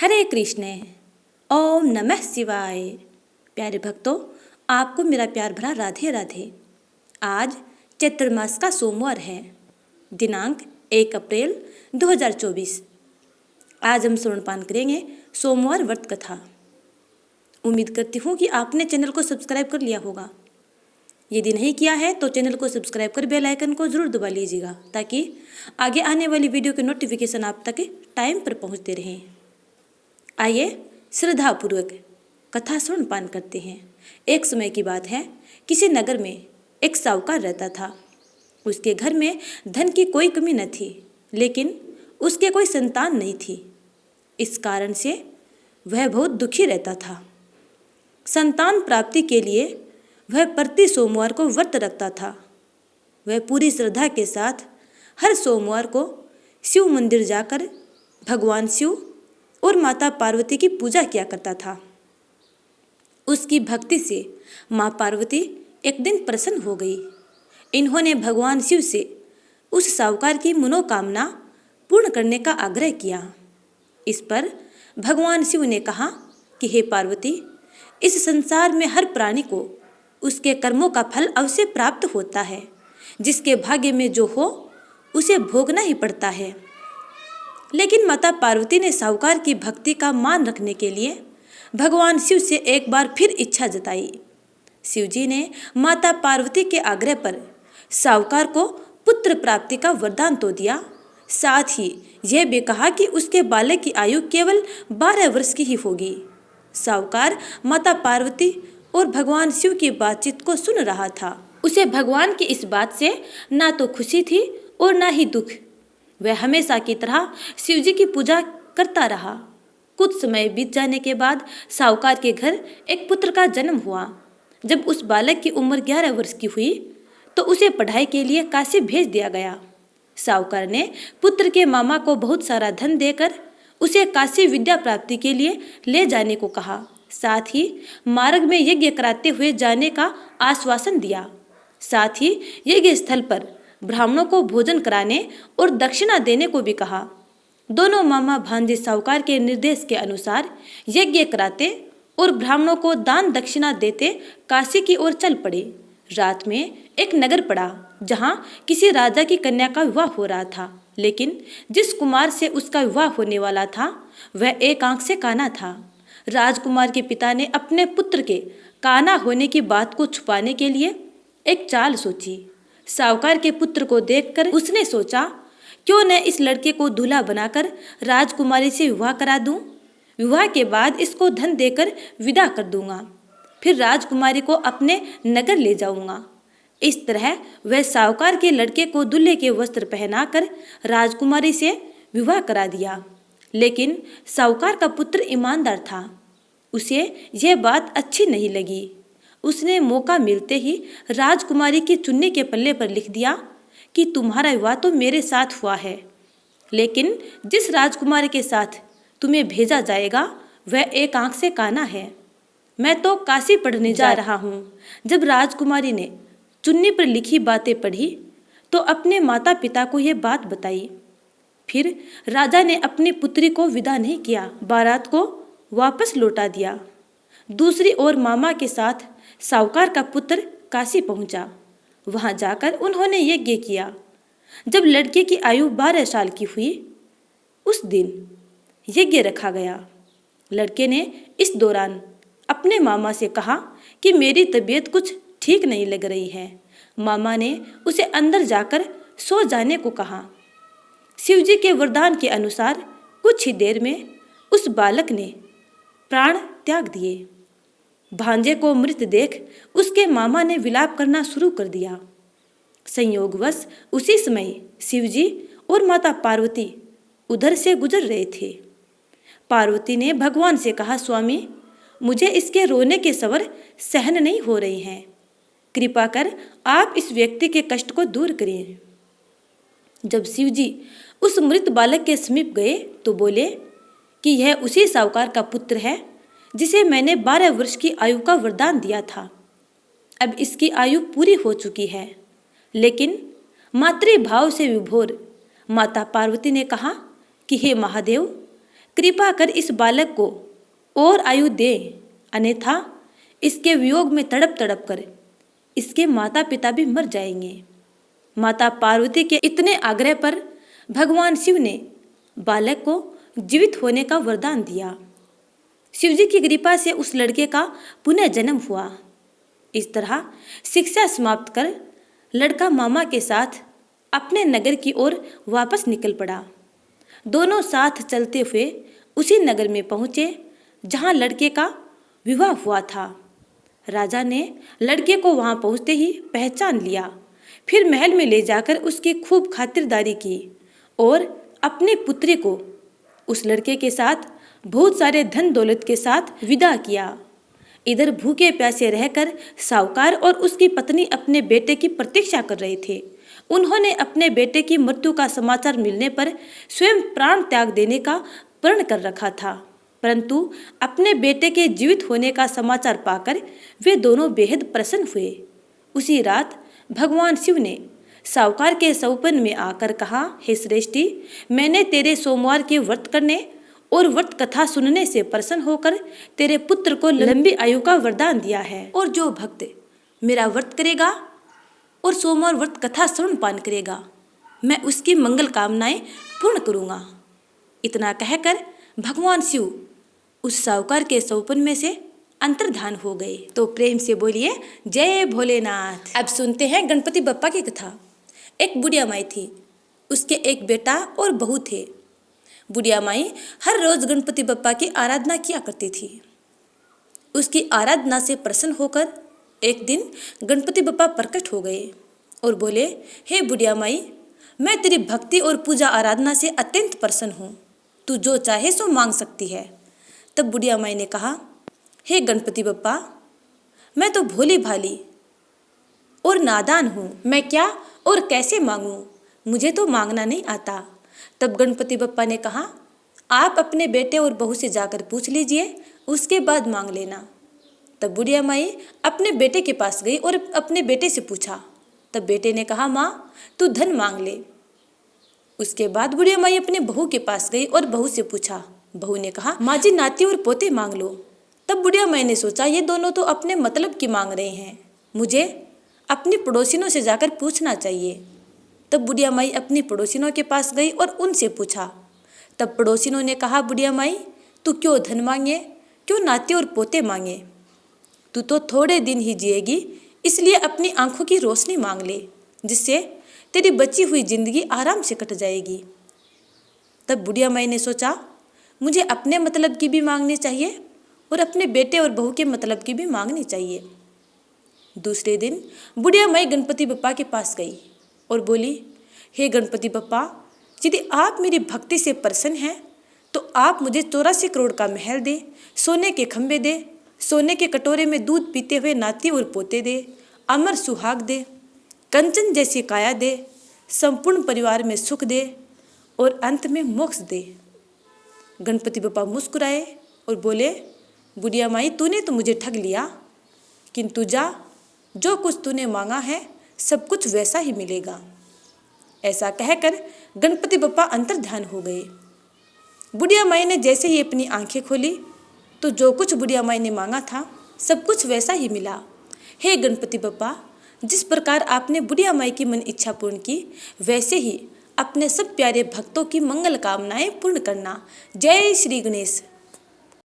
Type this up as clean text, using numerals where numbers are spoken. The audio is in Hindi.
हरे कृष्ण। ओम नमः शिवाय। प्यारे भक्तों, आपको मेरा प्यार भरा राधे राधे। आज चैत्र मास का सोमवार है, दिनांक 1 अप्रैल 2024। आज हम श्रवणपान करेंगे सोमवार व्रत कथा। उम्मीद करती हूँ कि आपने चैनल को सब्सक्राइब कर लिया होगा। यदि नहीं किया है तो चैनल को सब्सक्राइब कर बेल आइकन को जरूर दबा लीजिएगा, ताकि आगे आने वाली वीडियो के नोटिफिकेशन आप तक टाइम पर पहुँचते रहें। आइए श्रद्धापूर्वक कथा श्रवणपान करते हैं। एक समय की बात है, किसी नगर में एक साहूकार रहता था। उसके घर में धन की कोई कमी न थी, लेकिन उसके कोई संतान नहीं थी। इस कारण से वह बहुत दुखी रहता था। संतान प्राप्ति के लिए वह प्रति सोमवार को व्रत रखता था। वह पूरी श्रद्धा के साथ हर सोमवार को शिव मंदिर जाकर भगवान शिव और माता पार्वती की पूजा किया करता था। उसकी भक्ति से माँ पार्वती एक दिन प्रसन्न हो गई। इन्होंने भगवान शिव से उस साहूकार की मनोकामना पूर्ण करने का आग्रह किया। इस पर भगवान शिव ने कहा कि हे पार्वती, इस संसार में हर प्राणी को उसके कर्मों का फल अवश्य प्राप्त होता है। जिसके भाग्य में जो हो उसे भोगना ही पड़ता है। लेकिन माता पार्वती ने साहूकार की भक्ति का मान रखने के लिए भगवान शिव से एक बार फिर इच्छा जताई। शिव जी ने माता पार्वती के आग्रह पर साहूकार को पुत्र प्राप्ति का वरदान तो दिया, साथ ही यह भी कहा कि उसके बालक की आयु केवल 12 वर्ष की ही होगी। साहूकार माता पार्वती और भगवान शिव की बातचीत को सुन रहा था। उसे भगवान की इस बात से ना तो खुशी थी और ना ही दुख। वह हमेशा की तरह शिव जी की पूजा करता रहा। कुछ समय बीत जाने के बाद साहूकार के घर एक पुत्र का जन्म हुआ। जब उस बालक की उम्र 11 वर्ष की हुई तो उसे पढ़ाई के लिए काशी भेज दिया गया। साहूकार ने पुत्र के मामा को बहुत सारा धन देकर उसे काशी विद्या प्राप्ति के लिए ले जाने को कहा। साथ ही मार्ग में यज्ञ कराते हुए जाने का आश्वासन दिया। साथ ही यज्ञ स्थल पर ब्राह्मणों को भोजन कराने और दक्षिणा देने को भी कहा। दोनों मामा भांजे साहूकार के निर्देश के अनुसार यज्ञ कराते और ब्राह्मणों को दान दक्षिणा देते काशी की ओर चल पड़े। रात में एक नगर पड़ा जहां किसी राजा की कन्या का विवाह हो रहा था, लेकिन जिस कुमार से उसका विवाह होने वाला था वह एक आंख से काना था। राजकुमार के पिता ने अपने पुत्र के काना होने की बात को छुपाने के लिए एक चाल सोची। साहूकार के पुत्र को देखकर उसने सोचा, क्यों न इस लड़के को दूल्हा बनाकर राजकुमारी से विवाह करा दूं। विवाह के बाद इसको धन देकर विदा कर दूंगा, फिर राजकुमारी को अपने नगर ले जाऊंगा। इस तरह वह साहूकार के लड़के को दूल्हे के वस्त्र पहनाकर राजकुमारी से विवाह करा दिया। लेकिन साहूकार का पुत्र ईमानदार था। उसे यह बात अच्छी नहीं लगी। उसने मौका मिलते ही राजकुमारी की चुन्नी के पल्ले पर लिख दिया कि तुम्हारा विवाह तो मेरे साथ हुआ है, लेकिन जिस राजकुमारी के साथ तुम्हें भेजा जाएगा वह एक आंख से काना है। मैं तो काशी पढ़ने जा रहा हूँ। जब राजकुमारी ने चुन्नी पर लिखी बातें पढ़ी तो अपने माता पिता को यह बात बताई। फिर राजा ने अपनी पुत्री को विदा नहीं किया, बारात को वापस लौटा दिया। दूसरी ओर मामा के साथ साहूकार का पुत्र काशी पहुंचा। वहां जाकर उन्होंने यज्ञ किया। जब लड़के की आयु 12 साल की हुई उस दिन यज्ञ रखा गया। लड़के ने इस दौरान अपने मामा से कहा कि मेरी तबीयत कुछ ठीक नहीं लग रही है। मामा ने उसे अंदर जाकर सो जाने को कहा। शिवजी के वरदान के अनुसार कुछ ही देर में उस बालक ने प्राण त्याग दिए। भांजे को मृत देख उसके मामा ने विलाप करना शुरू कर दिया। संयोगवश उसी समय शिवजी और माता पार्वती उधर से गुजर रहे थे। पार्वती ने भगवान से कहा, स्वामी, मुझे इसके रोने के स्वर सहन नहीं हो रहे हैं। कृपा कर आप इस व्यक्ति के कष्ट को दूर करें। जब शिवजी उस मृत बालक के समीप गए तो बोले कि यह उसी साहूकार का पुत्र है जिसे मैंने 12 वर्ष की आयु का वरदान दिया था। अब इसकी आयु पूरी हो चुकी है। लेकिन मातृभाव से विभोर माता पार्वती ने कहा कि हे महादेव, कृपा कर इस बालक को और आयु दे, अन्यथा इसके वियोग में तड़प तड़प कर इसके माता पिता भी मर जाएंगे। माता पार्वती के इतने आग्रह पर भगवान शिव ने बालक को जीवित होने का वरदान दिया। शिवजी की कृपा से उस लड़के का पुनः जन्म हुआ। इस तरह शिक्षा समाप्त कर लड़का मामा के साथ अपने नगर की ओर वापस निकल पड़ा। दोनों साथ चलते हुए उसी नगर में पहुँचे जहाँ लड़के का विवाह हुआ था। राजा ने लड़के को वहाँ पहुँचते ही पहचान लिया, फिर महल में ले जाकर उसकी खूब खातिरदारी की और अपनी पुत्री को उस लड़के के साथ बहुत सारे धन दौलत के साथ विदा किया। इधर भूखे प्यासे रहकर साहूकार और उसकी पत्नी अपने बेटे की प्रतीक्षा कर रहे थे। उन्होंने अपने बेटे की मृत्यु का समाचार मिलने पर स्वयं प्राण त्याग देने का प्रण कर रखा था, परंतु अपने बेटे के जीवित होने का समाचार पाकर वे दोनों बेहद प्रसन्न हुए। उसी रात भगवान शिव ने साहूकार के सपने में आकर कहा, हे श्रेष्ठी, मैंने तेरे सोमवार के व्रत करने और व्रत कथा सुनने से प्रसन्न होकर तेरे पुत्र को लंबी आयु का वरदान दिया है, और जो भक्त मेरा व्रत करेगा और सोमवार व्रत कथा श्रवण पान करेगा, मैं उसकी मंगल कामनाएं पूर्ण करूंगा। इतना कहकर भगवान शिव उस साहूकार के सपने में से अंतर्धान हो गए। तो प्रेम से बोलिए जय भोलेनाथ। अब सुनते हैं गणपति बप्पा की कथा। एक बुढ़िया माई थी, उसके एक बेटा और बहू थे। बुढ़िया माई हर रोज गणपति बप्पा की आराधना किया करती थी। उसकी आराधना से प्रसन्न होकर एक दिन गणपति बप्पा प्रकट हो गए और बोले, हे बुढ़िया माई, मैं तेरी भक्ति और पूजा आराधना से अत्यंत प्रसन्न हूँ, तू जो चाहे सो मांग सकती है। तब बुढ़िया माई ने कहा, हे गणपति बप्पा, मैं तो भोली भाली और नादान हूँ, मैं क्या और कैसे मांगूँ, मुझे तो मांगना नहीं आता। तब गणपति बप्पा ने कहा, आप अपने बेटे और बहू से जाकर पूछ लीजिए, उसके बाद मांग लेना। तब बुढ़िया माई अपने बेटे के पास गई और अपने बेटे से पूछा। तब बेटे ने कहा, माँ तू धन मांग ले। उसके बाद बुढ़िया माई अपने बहू के पास गई और बहू से पूछा। बहू ने कहा, माँ जी नाती और पोते मांग लो। तब बुढ़िया माई ने सोचा, ये दोनों तो अपने मतलब की मांग रहे हैं, मुझे अपनी पड़ोसिनों से जाकर पूछना चाहिए। तब बुढ़िया माई अपनी पड़ोसिनों के पास गई और उनसे पूछा। तब पड़ोसिनों ने कहा, बुढ़िया माई तू क्यों धन मांगे, क्यों नाती और पोते मांगे, तू तो थोड़े दिन ही जिएगी, इसलिए अपनी आंखों की रोशनी मांग ले, जिससे तेरी बची हुई जिंदगी आराम से कट जाएगी। तब बुढ़िया माई ने सोचा, मुझे अपने मतलब की भी मांगनी चाहिए और अपने बेटे और बहू के मतलब की भी मांगनी चाहिए। दूसरे दिन बुढ़िया माई गणपति बप्पा के पास गई और बोली, हे गणपति बप्पा, यदि आप मेरी भक्ति से प्रसन्न हैं तो आप मुझे 84 करोड़ का महल दे, सोने के खंभे दे, सोने के कटोरे में दूध पीते हुए नाती और पोते दे, अमर सुहाग दे, कंचन जैसी काया दे, संपूर्ण परिवार में सुख दे और अंत में मोक्ष दे। गणपति बप्पा मुस्कुराए और बोले, बुढ़िया माई तूने तो मुझे ठग लिया, किंतु जा, जो कुछ तूने मांगा है सब कुछ वैसा ही मिलेगा। ऐसा कहकर गणपति बप्पा अंतर्ध्यान हो गए। बुढ़िया माई ने जैसे ही अपनी आंखें खोली तो जो कुछ बुढ़िया माई ने मांगा था सब कुछ वैसा ही मिला। हे गणपति बप्पा, जिस प्रकार आपने बुढ़िया माई की मन इच्छा पूर्ण की, वैसे ही अपने सब प्यारे भक्तों की मंगल कामनाएं पूर्ण करना। जय श्री गणेश।